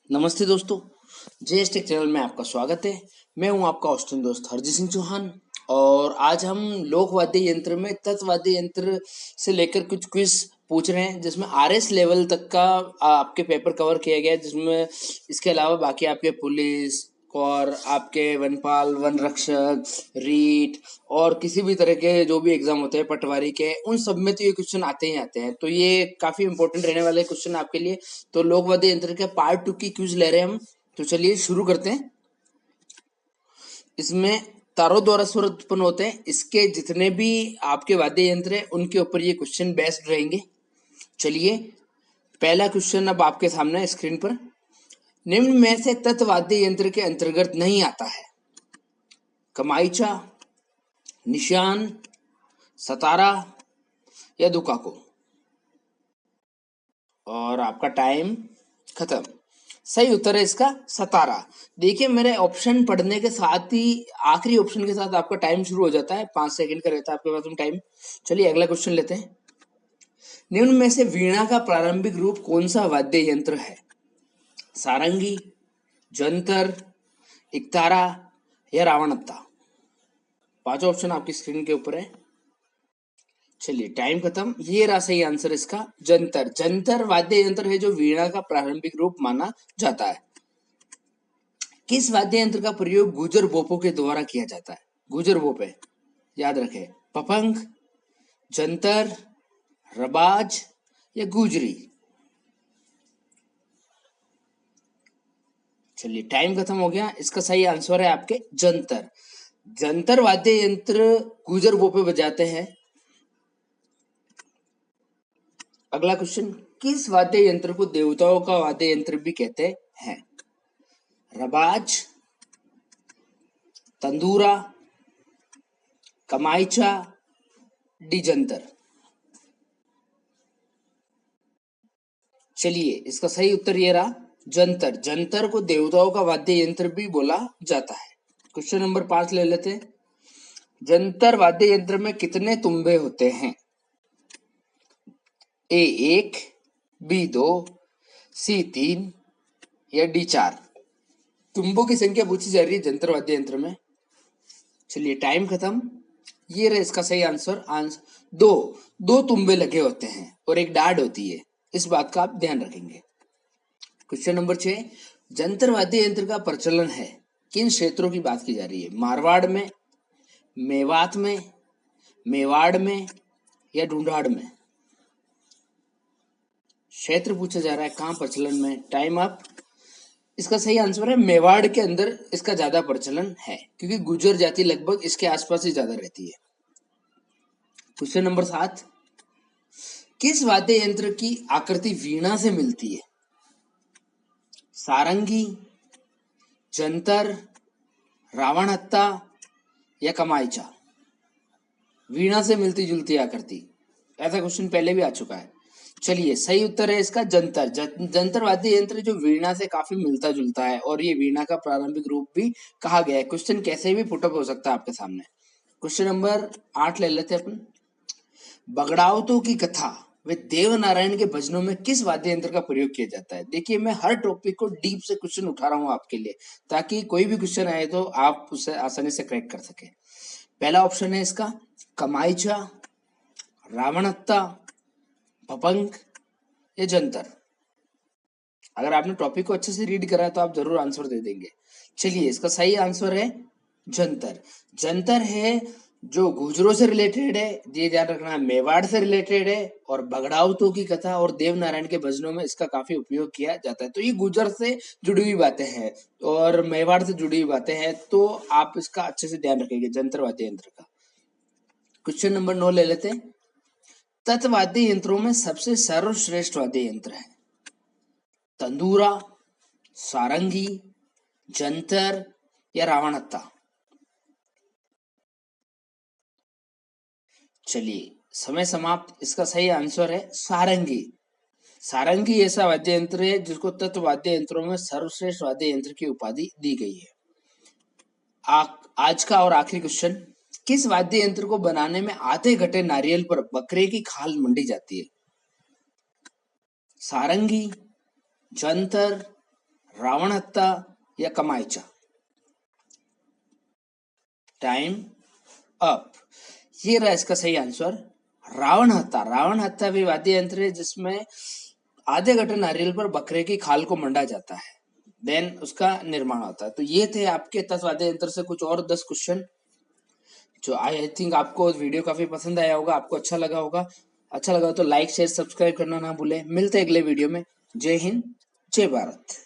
नमस्ते दोस्तों, JS take channel में आपका स्वागत है। मैं हूं आपका ऑस्ट्रेलियन दोस्त हरजीत सिंह चौहान और आज हम लोक वाद्य यंत्र में तत्वाद्य यंत्र से लेकर कुछ क्विज पूछ रहे हैं जिसमें आरएस लेवल तक का आपके पेपर कवर किया गया है, जिसमें इसके अलावा बाकी आपके पुलिस और आपके वनपाल, वन रक्षक, रीट और किसी भी तरह के जो भी एग्जाम होते हैं पटवारी के, उन सब में तो ये क्वेश्चन आते ही आते हैं। तो ये काफी इंपॉर्टेंट रहने वाले क्वेश्चन आपके लिए। तो लोक वाद्य यंत्र के पार्ट 2 की क्विज ले रहे हैं हम। तो चलिए शुरू करते हैं। इसमें तारों द्वारा स्वर उत्पन्न होते हैं। इसके जितने भी आपके वाद्य यंत्र है उनके ऊपर ये क्वेश्चन बेस्ड रहेंगे। चलिए, पहला क्वेश्चन अब आपके सामने स्क्रीन पर। निम्न में से तत्वाद्य यंत्र के अंतर्गत नहीं आता है? कमाईचा, निशान, सतारा या दुकाको। और आपका टाइम खत्म। सही उत्तर है इसका सतारा। देखिए, मेरे ऑप्शन पढ़ने के साथ ही आखिरी ऑप्शन के साथ आपका टाइम शुरू हो जाता है। 5 सेकंड का रहता है आपके पास टाइम। चलिए अगला क्वेश्चन लेते हैं। निम्न में से वीणा का प्रारंभिक रूप कौन सा वाद्य यंत्र है? सारंगी, जंतर, इकतारा या रावणत्ता। पांचों ऑप्शन आपकी स्क्रीन के ऊपर है। चलिए टाइम खत्म। ये रहा सही आंसर इसका जंतर। जंतर वाद्य यंत्र है जो वीणा का प्रारंभिक रूप माना जाता है। किस वाद्य यंत्र का प्रयोग गुजर बोपों के द्वारा किया जाता है? गुजर बोपे याद रखें। पपंग, जंतर, रबाज या गुजरी। चलिए टाइम खत्म हो गया। इसका सही आंसर है आपके जंतर। जंतर वाद्य यंत्र गुजर बोपे बजाते हैं। अगला क्वेश्चन, किस वाद्य यंत्र को देवताओं का वाद्य यंत्र भी कहते हैं? रबाज, तंदूरा, कमाईचा, डिजंतर। चलिए इसका सही उत्तर ये रहा जंतर। जंतर को देवताओं का वाद्य यंत्र भी बोला जाता है। क्वेश्चन नंबर 5 ले लेते हैं। जंतर वाद्य यंत्र में कितने तुम्बे होते हैं? A1, B2, C3 या D4। तुम्बों की संख्या पूछी जा रही है जंतर वाद्य यंत्र में। चलिए टाइम खत्म। ये रहा इसका सही आंसर। दो तुम्बे लगे होते हैं और एक डाड होती है। इस बात का आप ध्यान रखेंगे। क्वेश्चन नंबर 6, जंतर वाद्य यंत्र का प्रचलन है किन क्षेत्रों की बात की जा रही है? मारवाड़ में, मेवात में, मेवाड़ में या ढूंढाड़ में। क्षेत्र पूछा जा रहा है कहां प्रचलन में। Time up. इसका सही आंसर है मेवाड़ के अंदर इसका ज्यादा प्रचलन है, क्योंकि गुर्जर जाति लगभग इसके आसपास ही ज्यादा रहती है। क्वेश्चन नंबर 7, किस वाद्य यंत्र की आकृति वीणा से मिलती है? सारंगी, जंतर, रावणहत्ता या कमाईचा। वीणा से मिलती जुलती आकृति। ऐसा क्वेश्चन पहले भी आ चुका है। चलिए सही उत्तर है इसका जंतर। जंतर वाद्य यंत्र जो वीणा से काफी मिलता जुलता है और ये वीणा का प्रारंभिक रूप भी कहा गया है। क्वेश्चन कैसे भी पुटअप हो सकता है आपके सामने। क्वेश्चन नंबर 8 ले लेते हैं अपन। बगड़ावतों की कथा वे देव नारायण के भजनों में किस वाद्य यंत्र का प्रयोग किया जाता है? देखिए, मैं हर टॉपिक को डीप से क्वेश्चन उठा रहा हूं आपके लिए, ताकि कोई भी क्वेश्चन आए तो आप उसे आसानी से क्रैक कर सके। पहला ऑप्शन है इसका कमाईचा, रावणहत्ता, पपंग या जंतर। अगर आपने टॉपिक को अच्छे से रीड करा है तो आप जरूर आंसर दे देंगे। चलिए इसका सही आंसर है जंतर। जंतर है जो गुजरों से रिलेटेड है, ये ध्यान रखना, मेवाड़ से रिलेटेड है और बगड़ावतों की कथा और देव नारायण के भजनों में इसका काफी उपयोग किया जाता है। तो ये गुजर से जुड़ी हुई बातें हैं और मेवाड़ से जुड़ी हुई बातें हैं, तो आप इसका अच्छे से ध्यान रखेंगे जंतर वाद्य यंत्र का। क्वेश्चन नंबर 9 ले लेते हैं। तत्वाद्य यंत्रों में सबसे सर्वश्रेष्ठ वाद्य यंत्र है? तंदूरा, सारंगी, जंतर या रावणहत्ता। चलिए समय समाप्त। इसका सही आंसर है सारंगी। सारंगी ऐसा वाद्य यंत्र है जिसको तत्व वाद्य यंत्रों में सर्वश्रेष्ठ वाद्य यंत्र की उपाधि दी गई है। आज का और आखिरी क्वेश्चन, किस वाद्य यंत्र को बनाने में आधे घटे नारियल पर बकरे की खाल मंडी जाती है? सारंगी, जंतर, रावण हत्ता या कमाईचा? Time up. ये रहा इसका सही आंसर, रावण हत्ता। रावण हत्ता भी वाद्य यंत्र है जिसमें आधे घटे नारियल पर बकरे की खाल को मंडा जाता है, देन उसका निर्माण होता है। तो ये थे आपके 10 वाद्य यंत्र से कुछ और 10 क्वेश्चन, जो आई थिंक आपको वीडियो काफी पसंद आया होगा, आपको अच्छा लगा होगा। अच्छा लगा तो लाइक शेयर सब्सक्राइब करना ना भूलें। मिलते हैं अगले वीडियो में। जय हिंद, जय भारत।